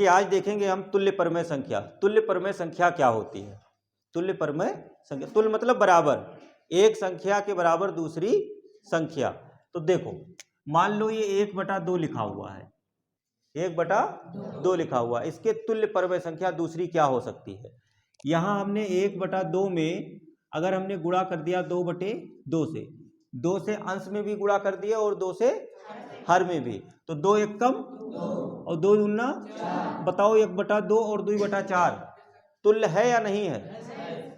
कि आज देखेंगे हम तुल्य परमेय संख्या। तुल्य परमेय संख्या क्या होती है? तुल्य परमेय संख्या, तुल्य मतलब बराबर, एक संख्या के बराबर दूसरी संख्या। तो देखो मान लो ये 1/2 लिखा हुआ है, 1/2 लिखा हुआ है, इसके तुल्य परमेय संख्या दूसरी क्या हो सकती है? यहां हमने 1/2 में अगर हमने गुणा कर दिया 2/2 से, 2 से अंश में भी गुणा कर दिया और 2 से हर में भी, तो 2 एक कम और 2 दूना, बताओ 1/2 और 2/4 तुल्य है या नहीं है?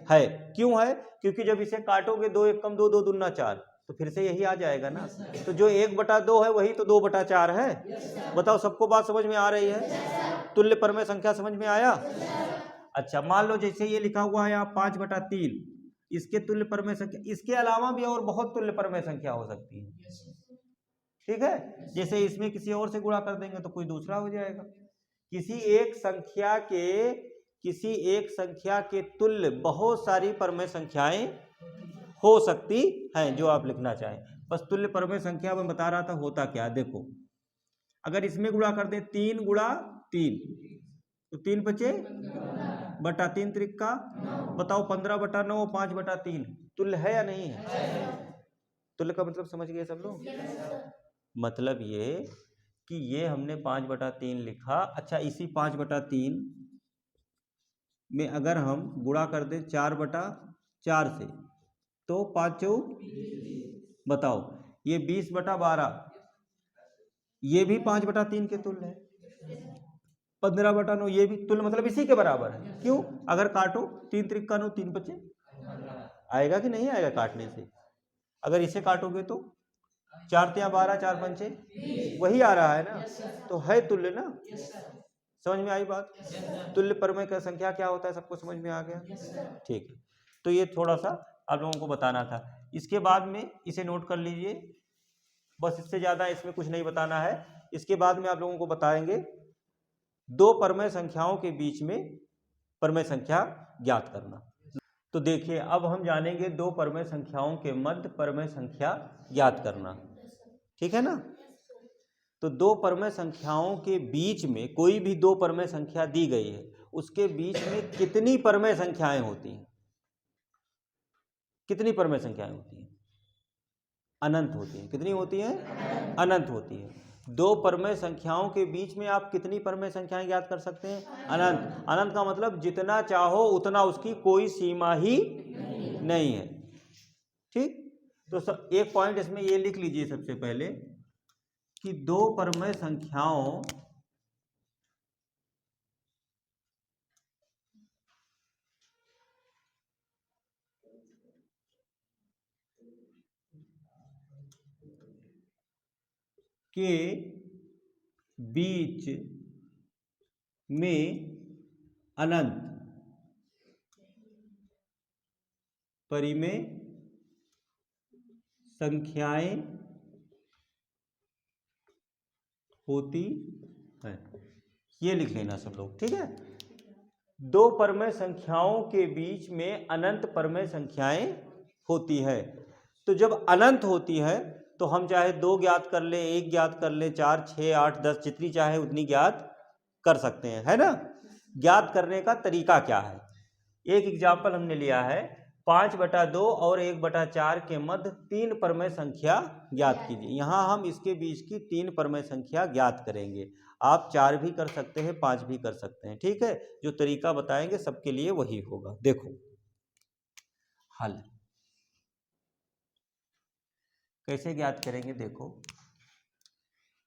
है। क्यों है? क्योंकि जब इसे काटोगे 2 एक कम 2, 2 दूना 4, तो फिर से यही आ जाएगा ना। तो जो 1/2 है वही तो 2/4 है। बताओ सबको बात समझ में आ रही है? तुल्य परमेय संख्या समझ में आया? अच्छा मान लो जैसे ये लिखा हुआ है यहाँ 5/3, इसके तुल्य परमेय संख्या, इसके अलावा भी और बहुत तुल्य परमेय संख्या हो सकती है। ठीक है, जैसे इसमें किसी और से गुणा कर देंगे तो कोई दूसरा हो जाएगा। किसी एक संख्या के तुल्य बहुत सारी परमेय संख्याएं हो सकती हैं, जो आप लिखना चाहें। बस तुल्य परमेय संख्या में बता रहा था होता क्या। देखो अगर इसमें गुणा कर दे 3 × 3 तो 3 बचे बटा 3 त्रिका, बताओ 15/9, 5/3 तुल्य है या नहीं है? तुल्य का मतलब समझ गए सब लोग? मतलब ये कि ये हमने 5/3 लिखा। अच्छा इसी 5/3 में अगर हम गुणा कर दे 4/4 से तो 5 बताओ ये 20/12, ये भी 5/3 के तुल्य है। 15/9 ये भी तुल्य, मतलब इसी के बराबर है। क्यों? अगर काटो 3 त्रिका 9, 3 बचे, आएगा कि नहीं आएगा काटने से? अगर इसे काटोगे तो 4 × 12, 4 पंचे, वही आ रहा है ना, तो है तुल्य ना। समझ में आई बात? तुल्य परमेय का संख्या क्या होता है सबको समझ में आ गया? ठीक है, तो ये थोड़ा सा आप लोगों को बताना था। इसके बाद में इसे नोट कर लीजिए, बस इससे ज्यादा इसमें कुछ नहीं बताना है। इसके बाद में आप लोगों को बताएंगे दो परमेय संख्याओं के बीच में परमेय संख्या ज्ञात करना। तो देखिए अब हम जानेंगे दो परमेय संख्याओं के मध्य परमेय संख्या ज्ञात करना। ठीक है ना? तो दो परमेय संख्याओं के बीच में कोई भी दो परमेय संख्या दी गई है, उसके बीच में कितनी परमेय संख्याएं होती हैं? कितनी परमेय संख्याएं होती हैं? अनंत होती हैं। कितनी होती हैं? अनंत होती है। दो परमेय संख्याओं के बीच में आप कितनी परमेय संख्याएं ज्ञात कर सकते हैं? अनंत। अनंत का मतलब जितना चाहो उतना, उसकी कोई सीमा ही नहीं है। ठीक, तो एक पॉइंट इसमें ये लिख लीजिए सबसे पहले कि दो परमेय संख्याओं के बीच में अनंत परिमेय संख्याएं होती हैं। ये लिख लेना सब लोग। ठीक है, दो परमेय संख्याओं के बीच में अनंत परमेय संख्याएं होती है। तो जब अनंत होती है तो हम चाहे 2 ज्ञात कर ले, 1 ज्ञात कर ले, 4, 6, 8, 10 जितनी चाहे उतनी ज्ञात कर सकते हैं, है ना? ज्ञात करने का तरीका क्या है? एक एग्जाम्पल हमने लिया है 5/2 और 1/4 के मध्य 3 परमेय संख्या ज्ञात कीजिए। यहां हम इसके बीच की 3 परमेय संख्या ज्ञात करेंगे। आप 4 भी कर सकते हैं, 5 भी कर सकते हैं। ठीक है, जो तरीका बताएंगे सबके लिए वही होगा। देखो हल कैसे ज्ञात करेंगे। देखो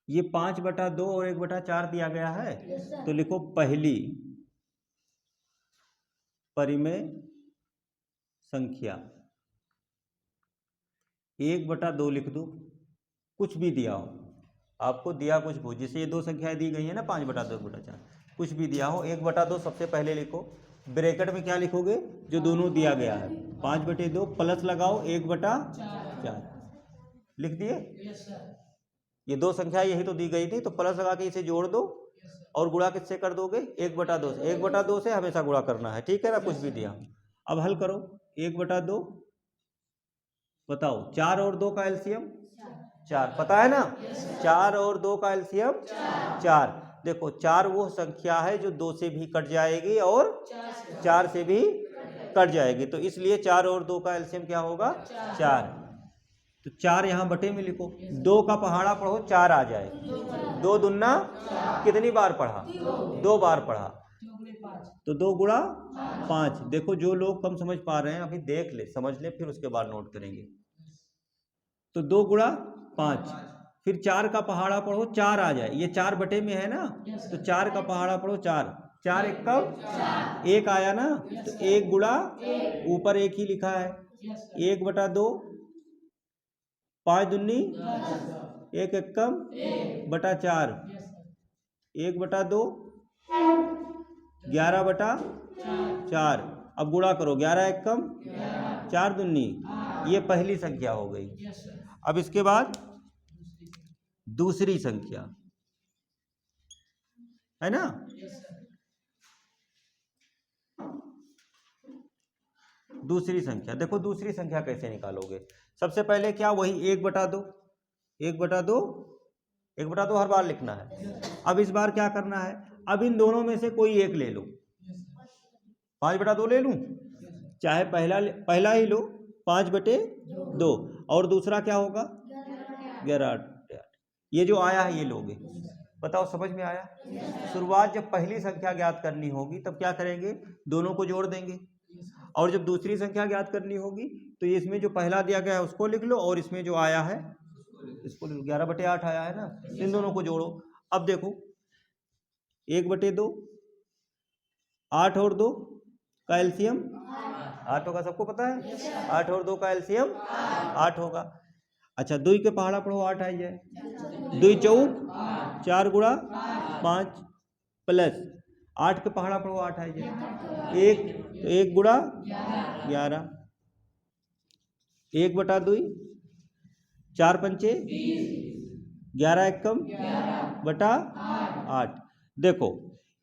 ये 5/2 और 1/4 दिया गया है, तो लिखो पहली परिमेय संख्या। 1/2 लिख दो, कुछ भी दिया हो, आपको दिया कुछ हो, जैसे ये दो संख्याएं दी गई है ना 5/2 1/4, कुछ भी दिया हो 1/2 सबसे पहले लिखो। ब्रैकेट में क्या लिखोगे? जो दोनों दिया गया है 5/2 प्लस लगाओ 1/4 लिख दिए। ये दो संख्या यही तो दी गई थी, तो प्लस लगा के इसे जोड़ दो और गुणा किससे कर दोगे? 1/2 से। 1/2 से हमेशा गुणा करना है। ठीक है ना? कुछ भी दिया। अब हल करो 1/2, बताओ 4 और 2 का एलसीएम 4, पता है ना? 4 और 2 का एलसीएम 4। देखो 4 वो संख्या है जो 2 से भी कट जाएगी और 4 से भी कट जाएगी, तो इसलिए 4 और 2 का एलसीएम क्या होगा 4। तो 4 यहाँ बटे में लिखो, 2 का पहाड़ा पढ़ो 4 आ जाए, 2 दूना कितनी बार पढ़ा 2 बार पढ़ा, तो 2 गुणा 5। देखो जो लोग कम समझ पा रहे हैं अभी देख ले, समझ ले, फिर उसके बाद नोट करेंगे। तो 2 गुणा 5, फिर 4 का पहाड़ा पढ़ो 4 आ जाए, ये 4 बटे में है ना, तो 4 का पहाड़ा पढ़ो 4, 4 एक कब 1 आया ना, तो 1 गुणा ऊपर 1 ही लिखा है, 1 बटा 2, 5 दूनी 1 एकम बटा 4, 1 बटा 2 11 बटा 4। अब गुणा करो, 11 एकम 4 दूनी, ये पहली संख्या हो गई। अब इसके बाद दूसरी संख्या है ना, दूसरी संख्या देखो, दूसरी संख्या कैसे निकालोगे। सबसे पहले क्या, वही 1 बटा 2, 1 बटा 2, 1 बटा 2 हर बार लिखना है। अब इस बार क्या करना है, अब इन दोनों में से कोई एक ले लो, 5 बटा 2 ले लूं, चाहे पहला ही लो 5 बटे 2, और दूसरा क्या होगा 11। ये जो आया है ये लोगे, बताओ समझ में आया। शुरुआत जब पहली संख्या ज्ञात करनी होगी तब क्या करेंगे, दोनों को जोड़ देंगे, और जब दूसरी संख्या ज्ञात करनी होगी तो इसमें जो पहला दिया गया है उसको लिख लो, और इसमें जो आया है इसको 11 बटे 8 आया है ना, इन दोनों को जोड़ो। अब देखो 1 बटे 2, 8 और 2 का एलसीएम 8 होगा, सबको पता है 8 और 2 का एलसीएम 8 होगा। अच्छा 2 के पहाड़ा पढ़ो 8 आ जाए, 2 चौक 4 गुणा 5 प्लस 8 के पहाड़ा पढ़ो 8 आ जाए, 1 तो 1 गुणा 11, 1 बटा 2, 4 पंचे 11 एकम बटा 8। देखो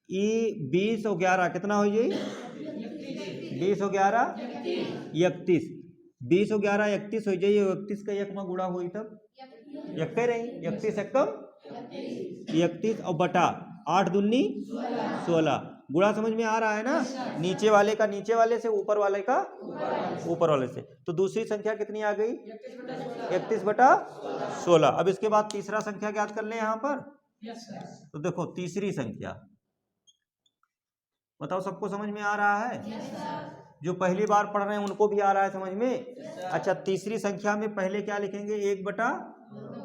ये 20 और 11 कितना हो जाए, 20 और 11 31, 20 और 11 31 हो जाइए, 31 का 1 में गुणा हुई तब 1 रही, 31 एकम 31 और बटा 8 दूनी 16। गुणा समझ में आ रहा है ना, नीचे वाले का नीचे वाले से, ऊपर वाले का ऊपर वाले से। तो दूसरी संख्या कितनी आ गई 31 बटा 16। अब इसके बाद तीसरा संख्या ज्ञात कर ले यहाँ पर। तो देखो तीसरी संख्या, बताओ सबको समझ में आ रहा है, जो पहली बार पढ़ रहे हैं उनको भी आ रहा है समझ में। अच्छा तीसरी संख्या में पहले क्या लिखेंगे 1 बटा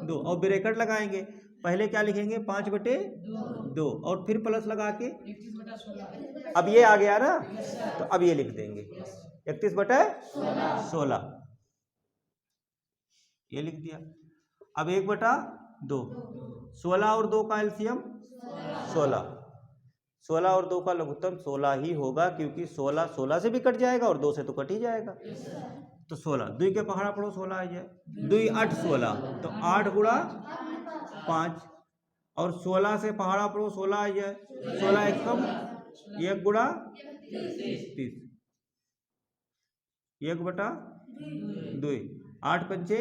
2, और ब्रैकेट लगाएंगे, पहले क्या लिखेंगे 5 बटे 2, और फिर प्लस लगा के, अब ये आ गया ना, तो अब ये लिख देंगे 31 बटे 16, ये लिख दिया। अब 1 बटा 2, 16 और 2 का एलसीएम 16, 16 और 2 का लघुत्तम 16 ही होगा, क्योंकि 16 16 से भी कट जाएगा और 2 से तो कट ही जाएगा। तो 16, 2 के पहाड़ा पढ़ो 16 आ जाए, 2 8 16, तो 8 गुणा 5, और 16 से पहाड़ा पढ़ो 16 आ जाए, 16 एकम 1 गुणा 30, 1 बटा 2, 8 पंचे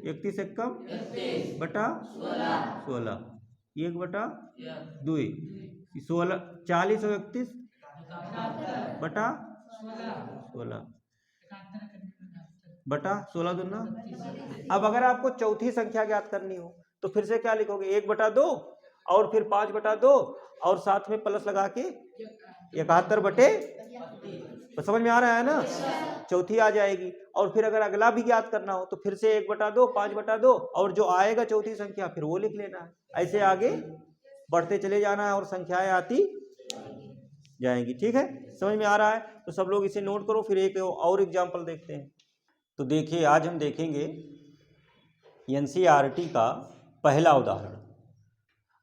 31 एकम बटा 16, 1 बटा 2, 16 40 और 31 बटा 16 बटा 16 दूना। अब अगर आपको चौथी संख्या ज्ञात करनी हो तो फिर से क्या लिखोगे 1 बटा 2 और फिर 5 बटा 2 और साथ में प्लस लगा के 71 बटे, तो समझ में आ रहा है ना, चौथी आ जाएगी। और फिर अगर अगला भी ज्ञात करना हो तो फिर से 1 बटा 2, 5 बटा 2 और जो आएगा चौथी संख्या फिर वो लिख लेना है। ऐसे आगे बढ़ते चले जाना है और संख्याएं आती जाएंगी। ठीक है, समझ में आ रहा है? तो सब लोग इसे नोट करो, फिर एक और एग्जाम्पल देखते हैं। तो देखिए आज हम देखेंगे एनसीईआरटी का पहला उदाहरण,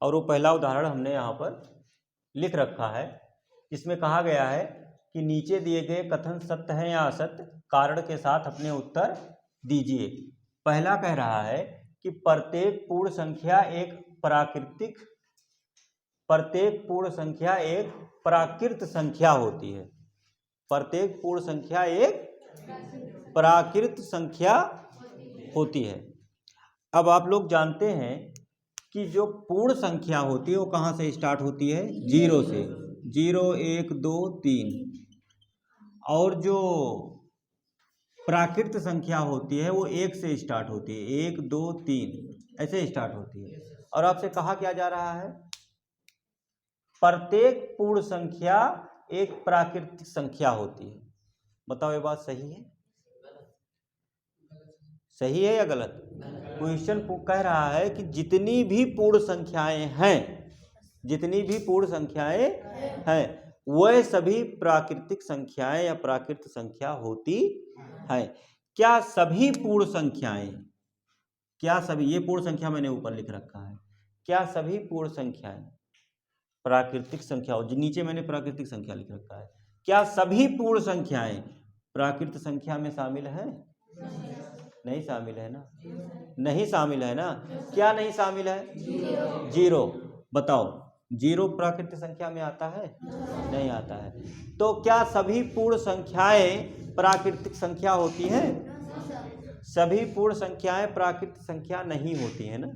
और वो पहला उदाहरण हमने यहाँ पर लिख रखा है, जिसमें कहा गया है कि नीचे दिए गए कथन सत्य है या असत्य, कारण के साथ अपने उत्तर दीजिए। पहला कह रहा है कि प्रत्येक पूर्ण संख्या एक प्राकृत संख्या होती है। प्रत्येक पूर्ण संख्या एक प्राकृत संख्या होती है। अब आप लोग जानते हैं कि जो पूर्ण संख्या होती है वो कहाँ से स्टार्ट होती है? 0 से। 0 1 2 3। और जो प्राकृत संख्या होती है वो 1 से स्टार्ट होती है। 1 2 3 ऐसे स्टार्ट होती है। और आपसे कहा क्या जा रहा है? प्रत्येक पूर्ण संख्या एक प्राकृतिक संख्या होती है। बताओ ये बात सही है? सही है या गलत? क्वेश्चन कह रहा है कि जितनी भी पूर्ण संख्याएं हैं, जितनी भी पूर्ण संख्याएं हैं, वह सभी प्राकृतिक संख्याएं या प्राकृत संख्या होती है। क्या सभी पूर्ण संख्याएं, क्या सभी, ये पूर्ण संख्या मैंने ऊपर लिख रखा है, क्या सभी पूर्ण संख्याएं प्राकृतिक संख्या हो? नीचे मैंने प्राकृतिक संख्या लिख रखा है। क्या सभी पूर्ण संख्याएं प्राकृत संख्या में शामिल है? नहीं शामिल है ना? नहीं शामिल है ना? क्या नहीं शामिल है? 0। बताओ, 0 प्राकृतिक संख्या में आता है? नहीं आता है। तो क्या सभी पूर्ण संख्याएं प्राकृतिक संख्या होती हैं? सभी पूर्ण संख्याएं प्राकृतिक संख्या नहीं होती है ना?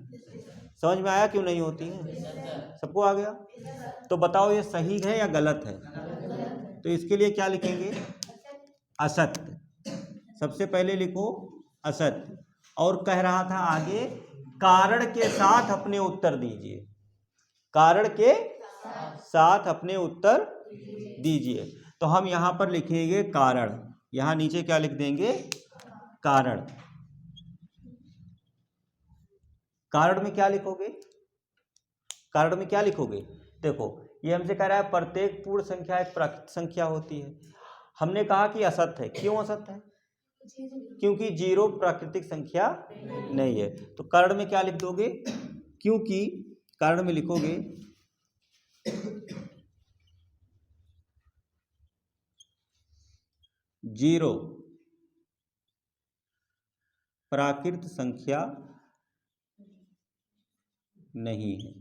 समझ में आया क्यों नहीं होती हैं? सबको आ गया? तो बताओ ये सही है या गलत है? तो इसके लिए क्या लिखेंगे? असत्य। सबसे पहले लिखो असत्य। और कह रहा था आगे, कारण के साथ अपने उत्तर दीजिए। कारण के साथ अपने उत्तर दीजिए। तो हम यहां पर लिखेंगे कारण। यहां नीचे क्या लिख देंगे? कारण। कारण में क्या लिखोगे? कारण में क्या लिखोगे? देखो, ये हमसे कह रहा है प्रत्येक पूर्ण संख्या एक प्राकृतिक संख्या होती है। हमने कहा कि असत्य है। क्यों असत्य है? क्योंकि 0 प्राकृतिक संख्या नहीं है। तो कारण में क्या लिख दोगे? क्योंकि कारण में लिखोगे 0 प्राकृत संख्या नहीं है।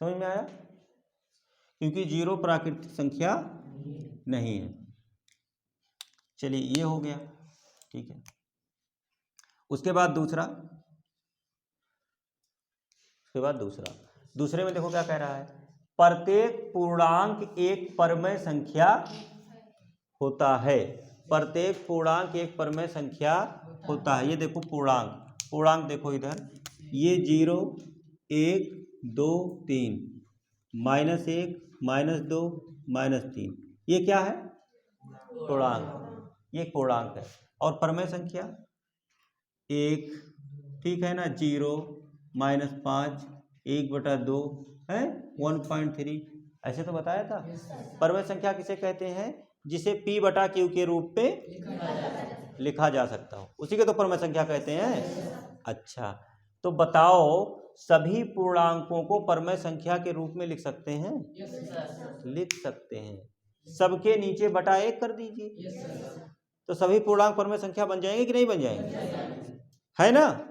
समझ में आया? क्योंकि 0 प्राकृतिक संख्या नहीं है। चलिए ये हो गया, ठीक है। उसके बाद दूसरा, दूसरे में देखो क्या कह रहा है? प्रत्येक पूर्णांक एक परमेय संख्या होता है। प्रत्येक पूर्णांक एक परमेय संख्या होता है। ये देखो पूर्णांक देखो इधर, ये 0 1 2 3 -1 -2 -3, ये क्या है? पूर्णांक। ये पूर्णांक है। और परमेय संख्या 1, ठीक है ना? 0 -5 1/2 है 1.3, ऐसे तो बताया था। परमेय संख्या किसे कहते हैं? जिसे P/Q के रूप में लिखा जा सकता हो, उसी के तो परमेय संख्या कहते हैं। अच्छा, तो बताओ सभी पूर्णांकों को परमेय संख्या के रूप में लिख सकते हैं? लिख सकते हैं। सबके नीचे बटा 1 कर दीजिए, तो सभी पूर्णांक परमेय संख्या बन जाएंगे कि नहीं बन जाएंगे? है ना?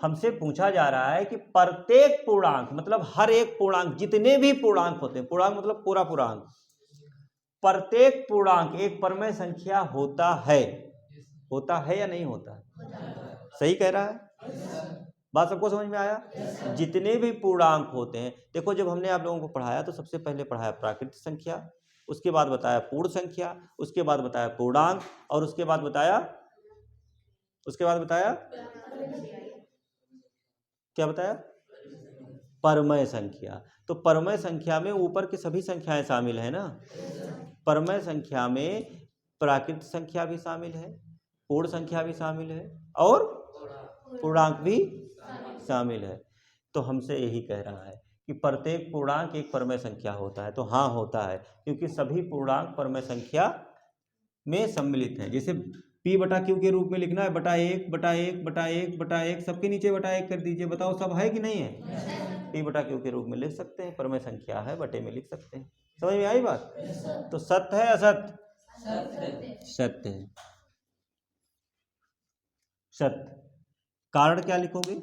हमसे पूछा जा रहा है कि प्रत्येक पूर्णांक मतलब हर एक पूर्णांक, जितने भी पूर्णांक होते हैं, पूर्णांक मतलब पूरा पूर्णांक, प्रत्येक पूर्णांक एक परमेय संख्या होता है। होता है या नहीं होता? सही कह रहा है? बात सबको समझ में आया? जितने भी पूर्णांक होते हैं, देखो जब हमने आप लोगों को पढ़ाया तो सबसे पहले पढ़ाया प्राकृतिक संख्या, उसके बाद बताया पूर्ण संख्या, उसके बाद बताया पूर्णांक, और उसके बाद बताया क्या बताया? परमेय संख्या। तो परमेय संख्या में ऊपर की सभी संख्याएं शामिल है ना? परमेय संख्या में प्राकृतिक संख्या भी शामिल है, पूर्ण संख्या भी शामिल है, और पूर्णांक भी शामिल है। तो हमसे यही कह रहा है कि प्रत्येक पूर्णांक एक परमेय संख्या होता है। तो हाँ होता है, क्योंकि सभी पूर्णांक परमेय संख्या में सम्मिलित है। जैसे P/Q के रूप में लिखना है, /1 सबके नीचे /1 कर दीजिए। बताओ सब है कि नहीं है? P/Q के रूप में लिख सकते हैं, परमेय संख्या है, बटे में लिख सकते हैं। समझ में आई बात? तो सत्य है असत्य? सत्य है। सत्य। कारण क्या लिखोगे?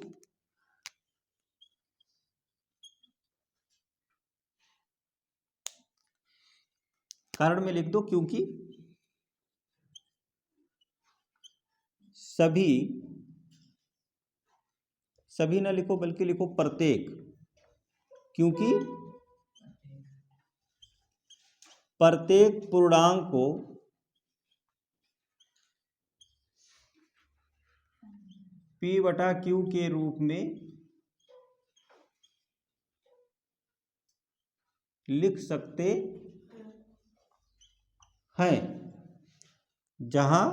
कारण में लिख दो क्योंकि सभी ना लिखो बल्कि लिखो प्रत्येक, क्योंकि प्रत्येक पूर्णांक को P/Q के रूप में लिख सकते हैं, जहां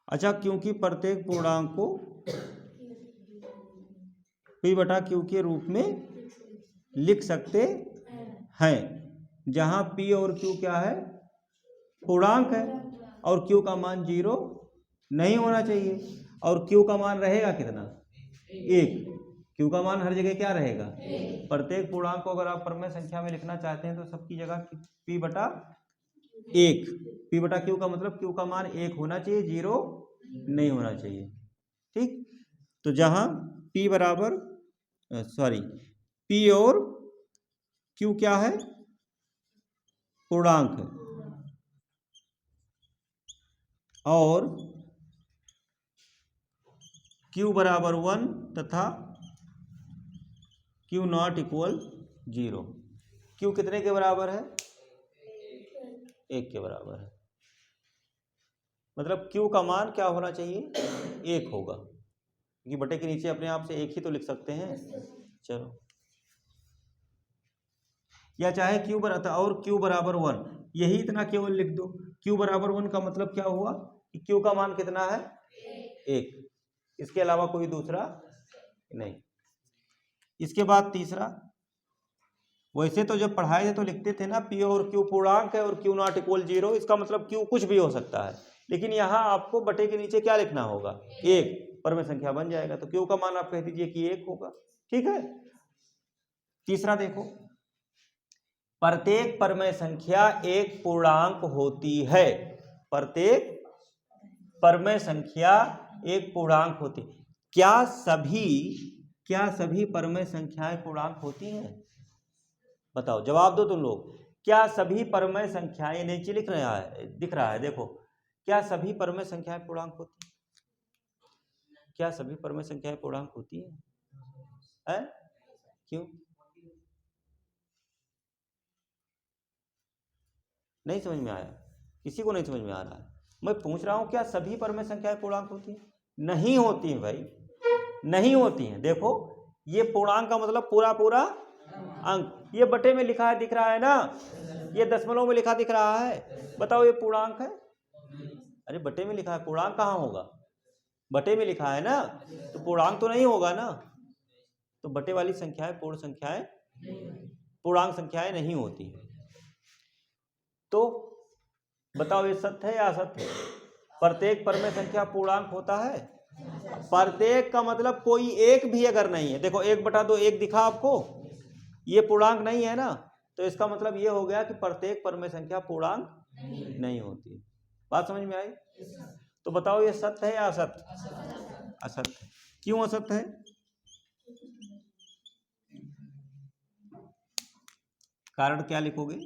अच्छा, क्योंकि प्रत्येक पूर्णांक को P/Q के रूप में लिख सकते हैं, जहां P और Q क्या है, पूर्णांक है, और Q का मान 0 नहीं होना चाहिए, और Q का मान रहेगा कितना, 1। Q का मान हर जगह क्या रहेगा, प्रत्येक पूर्णांक को अगर आप परमेय संख्या में लिखना चाहते हैं तो सबकी जगह P/1, P/Q का मतलब Q का मान 1 होना चाहिए, 0 नहीं होना चाहिए। ठीक, तो जहां P और Q क्या है, पूर्णांक है, और Q बराबर 1 तथा Q नॉट इक्वल 0। Q कितने के बराबर है, 1 के बराबर है, मतलब Q का मान क्या होना चाहिए, 1 होगा, क्योंकि बटे के नीचे अपने आप से 1 ही तो लिख सकते हैं। चलो, या चाहे Q बराबर और Q बराबर 1, यही इतना केवल लिख दो। Q बराबर 1 का मतलब क्या हुआ कि Q का मान कितना है, 1, इसके अलावा कोई दूसरा नहीं। इसके बाद तीसरा, वैसे तो जब पढ़ाए थे तो लिखते थे ना P और Q पूर्णांक है और Q नॉट इक्वल 0, इसका मतलब Q कुछ भी हो सकता है, लेकिन यहाँ आपको बटे के नीचे क्या लिखना होगा, 1, परमेय संख्या बन जाएगा, तो Q का मान आप कह दीजिए कि 1 होगा। ठीक है, तीसरा देखो, प्रत्येक परमेय संख्या एक पूर्णांक होती है, प्रत्येक परमेय संख्या एक पूर्णांक होती है। क्या सभी परमेय संख्याएं पूर्णांक होती हैं, बताओ, जवाब दो तुम लोग। क्या सभी परमेय संख्याएं, नीचे दिख रहा है देखो, क्या सभी परमेय संख्याएं पूर्णांक होती हैं, क्या सभी परमेय संख्याएं पूर्णांक होती हैं? क्यों नहीं समझ में आया, किसी को नहीं समझ में आ रहा है? मैं पूछ रहा हूं क्या सभी परमेय संख्याएं पूर्णांक होती हैं? नहीं होती हैं भाई, नहीं होती हैं। देखो, ये पूर्णांक का मतलब पूरा पूरा अंक, ये बटे में लिखा है, दिख रहा है ना, ये दशमलव में लिखा दिख रहा है, बताओ ये पूर्णांक है? अरे बटे में लिखा है, पूर्णांक कहाँ होगा, बटे में लिखा है ना, तो पूर्णांक तो नहीं होगा ना। तो बटे वाली संख्याएं पूर्णांक संख्याएं नहीं होती। तो बताओ ये सत्य है या असत्य है? प्रत्येक परमेय संख्या पूर्णांक होता है। प्रत्येक का मतलब कोई एक भी अगर नहीं है, देखो 1/2 1 दिखा आपको, ये पूर्णांक नहीं है ना, तो इसका मतलब ये हो गया कि प्रत्येक परमेय संख्या पूर्णांक नहीं होती। बात समझ में आई? तो बताओ ये सत्य है या असत्य? असत्य। क्यों असत्य है? कारण क्या लिखोगे?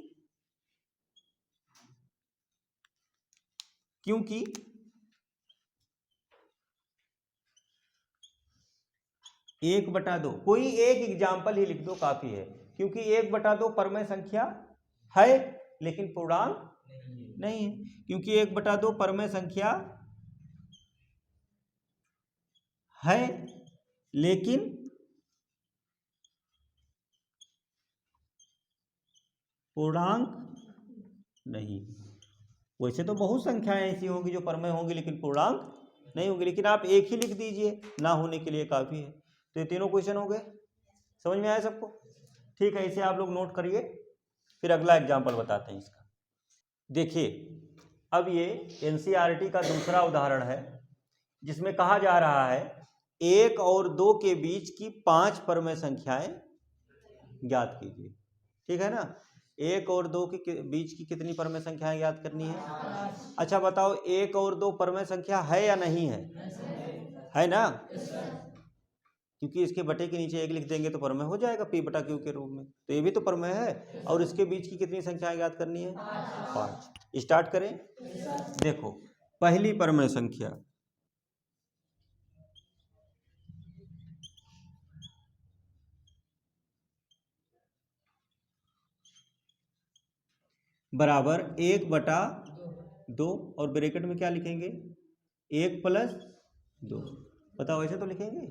क्योंकि 1/2, कोई एक एग्जाम्पल ही लिख दो काफी है, क्योंकि 1/2 परमेय संख्या है लेकिन पूर्णांक नहीं है, क्योंकि 1/2 परमेय संख्या है लेकिन पूर्णांक नहीं। वैसे तो बहुत संख्याएं ऐसी होंगी जो परमेय होंगी लेकिन पूर्णांक नहीं होंगी, लेकिन आप एक ही लिख दीजिए, ना होने के लिए काफी है। तो ये तीनों क्वेश्चन हो गए, समझ में आया सबको? ठीक है, इसे आप लोग नोट करिए, फिर अगला एग्जाम्पल बताते हैं इसका। देखिए, अब ये एनसीईआरटी का दूसरा उदाहरण है, जिसमें कहा जा रहा है 1 और 2 के बीच की 5 परमेय संख्याएं ज्ञात कीजिए। ठीक है ना, 1 और 2 के बीच की कितनी परमेय संख्याएं ज्ञात करनी है? अच्छा बताओ, 1 और 2 परमेय संख्या है या नहीं है? है ना? क्योंकि इसके बटे के नीचे 1 लिख देंगे तो प्रमेय हो जाएगा p बटा q के रूप में, तो ये भी तो प्रमेय है। और इसके बीच की कितनी संख्याएं याद करनी है? 5। स्टार्ट करें। देखो पहली प्रमेय संख्या बराबर 1/2 और ब्रैकेट में क्या लिखेंगे? 1 + 2। बताओ ऐसे तो लिखेंगे?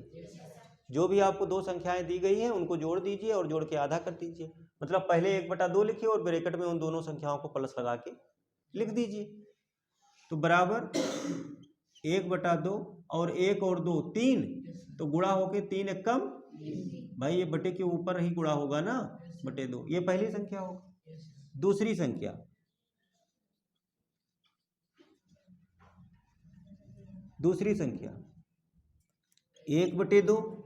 जो भी आपको दो संख्याएं दी गई हैं उनको जोड़ दीजिए और जोड़ के आधा कर दीजिए। मतलब पहले 1/2 लिखिए और ब्रैकेट में उन दोनों संख्याओं को प्लस लगा के लिख दीजिए। तो बराबर 1/2 और 1 और 2 3, तो गुणा होके 3 एक कम, भाई ये बटे के ऊपर ही गुणा होगा ना, बटे 2। ये पहली संख्या होगी। दूसरी संख्या दूसरी संख्या 1/2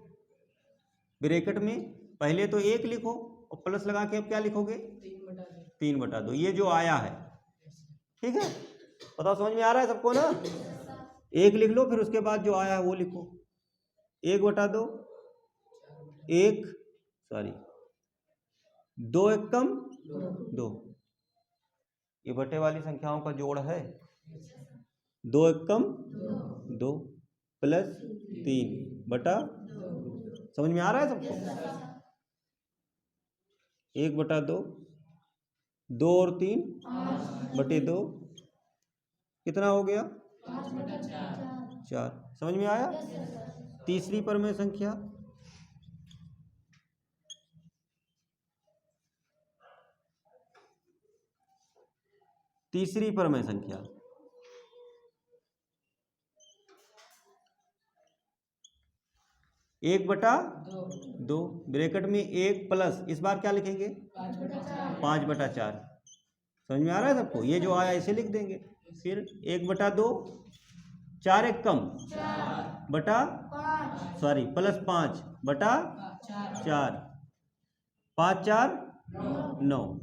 ब्रैकेट में पहले तो 1 लिखो और प्लस लगा के अब क्या लिखोगे? 3/2। ये जो आया है, ठीक है? बताओ समझ में आ रहा है सबको ना? 1 लिख लो, फिर उसके बाद जो आया है वो लिखो। 1/2 2 एक कम 2, ये बटे वाली संख्याओं का जोड़ है। 2 एक कम 2 प्लस 3/2। समझ में आ रहा है सबको? 1/2 2 और 3/2 कितना हो गया? 4। समझ में आया? तीसरी प्रमेय संख्या तीसरी प्रमेय संख्या 1/2 ब्रैकेट में 1 प्लस, इस बार क्या लिखेंगे? 5/4। समझ में आ रहा है सबको? ये जो आया इसे लिख देंगे। फिर 1/2 4 एक कम बटा प्लस 5/4 5 4 9,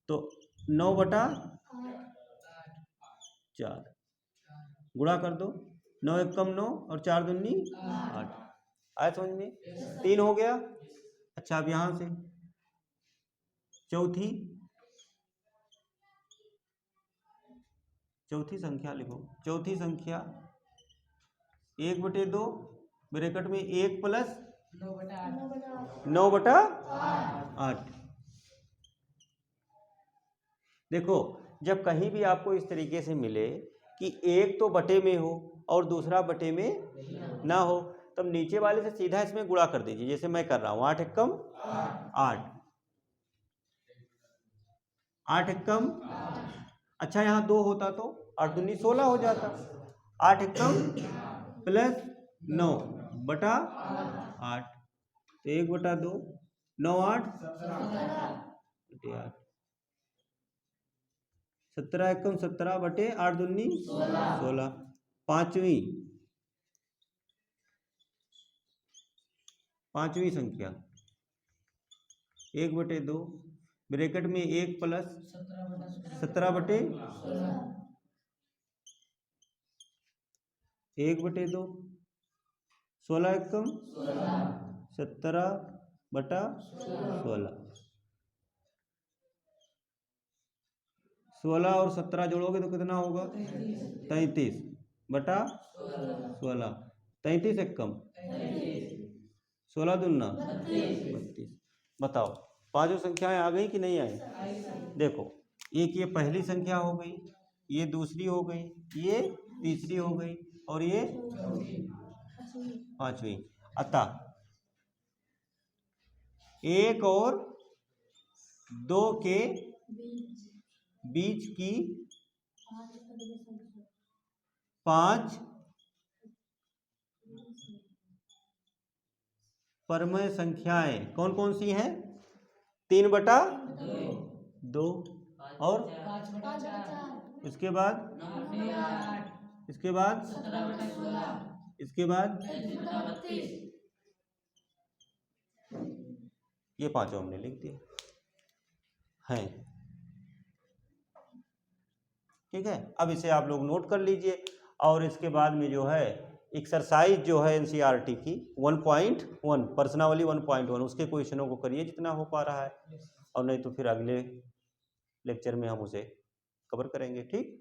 तो 9/4 गुणा कर दो। 9 एक कम 9 और 4 दूनी 8। आया समझ में? 3 हो गया। अच्छा अब यहां से चौथी संख्या लिखो। चौथी संख्या 1/2 ब्रैकेट में 1 प्लस 9/8। देखो जब कहीं भी आपको इस तरीके से मिले कि एक तो बटे में हो और दूसरा बटे में ना हो, तब नीचे वाले से सीधा इसमें गुणा कर दीजिए, जैसे मैं कर रहा हूं। 8 एक कम 8, 8 एक कम। अच्छा यहाँ 2 होता तो 8 दूनी 16 हो जाता। 8 एक कम प्लस 9/8, तो 1/2 9 8 17 एक कम 17/8 दूनी 16। पांचवी संख्या 1/2 ब्रैकेट में 1 प्लस 17/1/2 16 एक कम 17/16। 16 और 17 जोड़ोगे तो कितना होगा? 33/16। 33 एक कम 16 दूना 32। बताओ पांचों संख्याएं आ गई कि नहीं आई? देखो एक ये पहली संख्या हो गई, ये दूसरी हो गई, ये तीसरी हो गई और ये पांचवी। अतः 1 और 2 के बीच की 5 परमेय संख्याएं कौन कौन सी हैं? 3/2 और इसके बाद इसके बाद ये पांचों हमने लिख दिए हैं। ठीक है, अब इसे आप लोग नोट कर लीजिए और इसके बाद में जो है एक्सरसाइज जो है एनसीईआरटी की 1.1 प्रश्नावली 1.1 उसके क्वेश्चनों को करिए जितना हो पा रहा है, और नहीं तो फिर अगले लेक्चर में हम उसे कवर करेंगे। ठीक।